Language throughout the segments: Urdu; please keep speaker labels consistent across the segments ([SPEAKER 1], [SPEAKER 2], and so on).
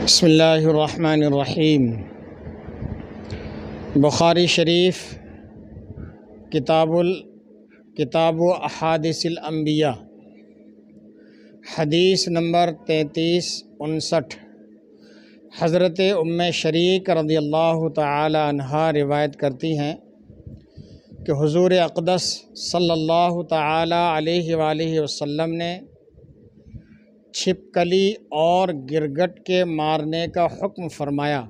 [SPEAKER 1] بسم اللہ الرحمن الرحیم۔ بخاری شریف کتاب و احادیث الانبیاء، حدیث نمبر 3359، حضرت ام شریک رضی اللہ تعالی عنہا روایت کرتی ہیں کہ حضور اقدس صلی اللہ تعالی علیہ وآلہ وسلم نے چھپکلی اور گرگٹ کے مارنے کا حکم فرمایا،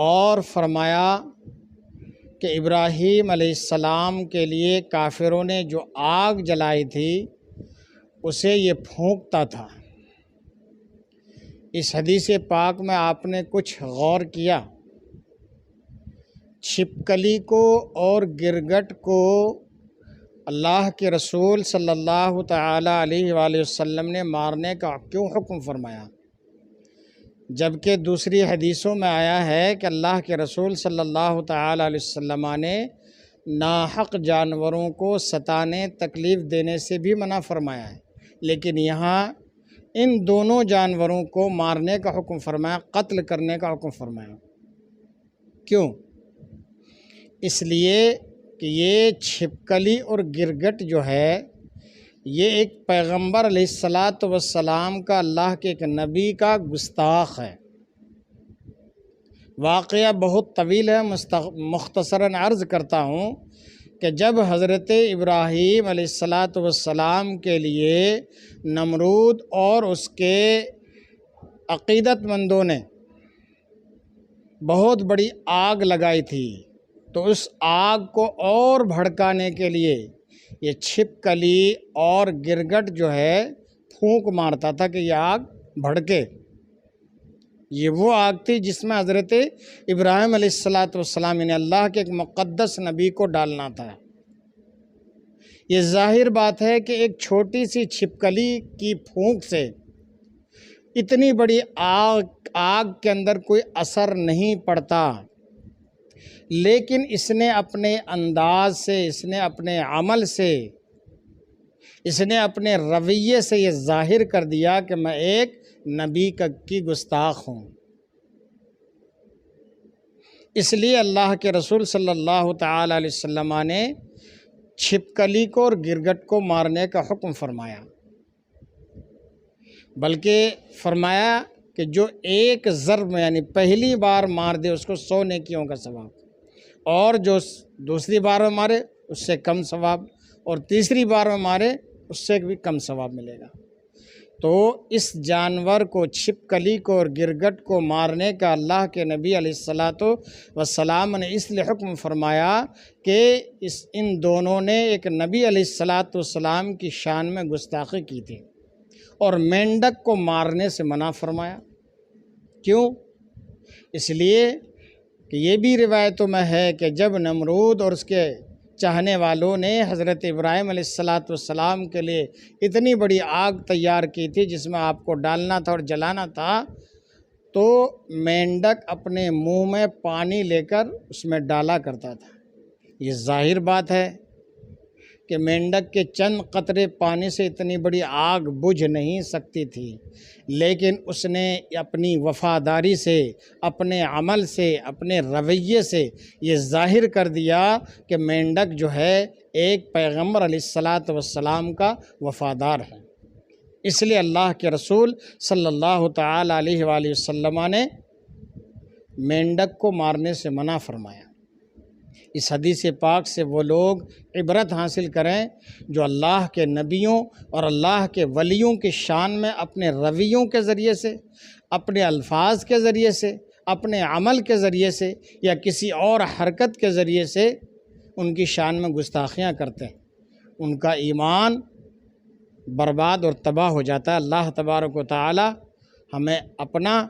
[SPEAKER 1] اور فرمایا کہ ابراہیم علیہ السلام کے لیے کافروں نے جو آگ جلائی تھی اسے یہ پھونکتا تھا۔ اس حدیث پاک میں آپ نے کچھ غور کیا؟ چھپکلی کو اور گرگٹ کو اللہ کے رسول صلی اللہ تعالی علیہ وآلہ وسلم نے مارنے کا کیوں حکم فرمایا، جبکہ دوسری حدیثوں میں آیا ہے کہ اللہ کے رسول صلی اللہ تعالی علیہ وسلم نے ناحق جانوروں کو ستانے تکلیف دینے سے بھی منع فرمایا ہے، لیکن یہاں ان دونوں جانوروں کو مارنے کا حکم فرمایا، قتل کرنے کا حکم فرمایا۔ کیوں؟ اس لیے کہ یہ چھپکلی اور گرگٹ جو ہے یہ ایک پیغمبر علیہ السلام کا، اللہ کے ایک نبی کا گستاخ ہے۔ واقعہ بہت طویل ہے، مختصراً عرض کرتا ہوں کہ جب حضرت ابراہیم علیہ السلام کے لیے نمرود اور اس کے عقیدت مندوں نے بہت بڑی آگ لگائی تھی، تو اس آگ کو اور بھڑکانے کے لیے یہ چھپکلی اور گرگٹ جو ہے پھونک مارتا تھا کہ یہ آگ بھڑکے۔ یہ وہ آگ تھی جس میں حضرت ابراہیم علیہ السلام نے اللہ کے ایک مقدس نبی کو ڈالنا تھا۔ یہ ظاہر بات ہے کہ ایک چھوٹی سی چھپکلی کی پھونک سے اتنی بڑی آگ کے اندر کوئی اثر نہیں پڑتا، لیکن اس نے اپنے انداز سے، اس نے اپنے عمل سے، اس نے اپنے رویے سے یہ ظاہر کر دیا کہ میں ایک نبی کی گستاخ ہوں۔ اس لیے اللہ کے رسول صلی اللہ تعالی علیہ وسلم نے چھپکلی کو اور گرگٹ کو مارنے کا حکم فرمایا، بلکہ فرمایا کہ جو ایک ضرب میں یعنی پہلی بار مار دے اس کو 100 نیکیوں کا ثواب، اور جو دوسری بار میں مارے اس سے کم ثواب، اور تیسری بار میں مارے اس سے بھی کم ثواب ملے گا۔ تو اس جانور کو، چھپکلی کو اور گرگٹ کو مارنے کا اللہ کے نبی علیہ السلام نے اس لیے حکم فرمایا کہ ان دونوں نے ایک نبی علیہ السلام کی شان میں گستاخی کی تھی، اور مینڈک کو مارنے سے منع فرمایا۔ کیوں؟ اس لیے کہ یہ بھی روایتوں میں ہے کہ جب نمرود اور اس کے چاہنے والوں نے حضرت ابراہیم علیہ السلام کے لیے اتنی بڑی آگ تیار کی تھی جس میں آپ کو ڈالنا تھا اور جلانا تھا، تو مینڈک اپنے منہ میں پانی لے کر اس میں ڈالا کرتا تھا۔ یہ ظاہر بات ہے کہ مینڈک کے چند قطرے پانی سے اتنی بڑی آگ بجھ نہیں سکتی تھی، لیکن اس نے اپنی وفاداری سے، اپنے عمل سے، اپنے رویے سے یہ ظاہر کر دیا کہ مینڈک جو ہے ایک پیغمبر علیہ السلام کا وفادار ہے۔ اس لیے اللہ کے رسول صلی اللہ تعالی علیہ وآلہ وسلم نے مینڈک کو مارنے سے منع فرمایا۔ اس حدیث پاک سے وہ لوگ عبرت حاصل کریں جو اللہ کے نبیوں اور اللہ کے ولیوں کی شان میں اپنے رویوں کے ذریعے سے، اپنے الفاظ کے ذریعے سے، اپنے عمل کے ذریعے سے یا کسی اور حرکت کے ذریعے سے ان کی شان میں گستاخیاں کرتے ہیں، ان کا ایمان برباد اور تباہ ہو جاتا ہے۔ اللہ تبارک و تعالی ہمیں اپنا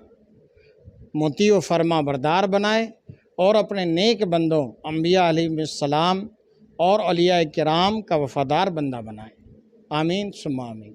[SPEAKER 1] مطیع و فرما بردار بنائے اور اپنے نیک بندوں انبیاء علیہ السلام اور اولیاء کرام کا وفادار بندہ بنائے۔ آمین ثم آمین۔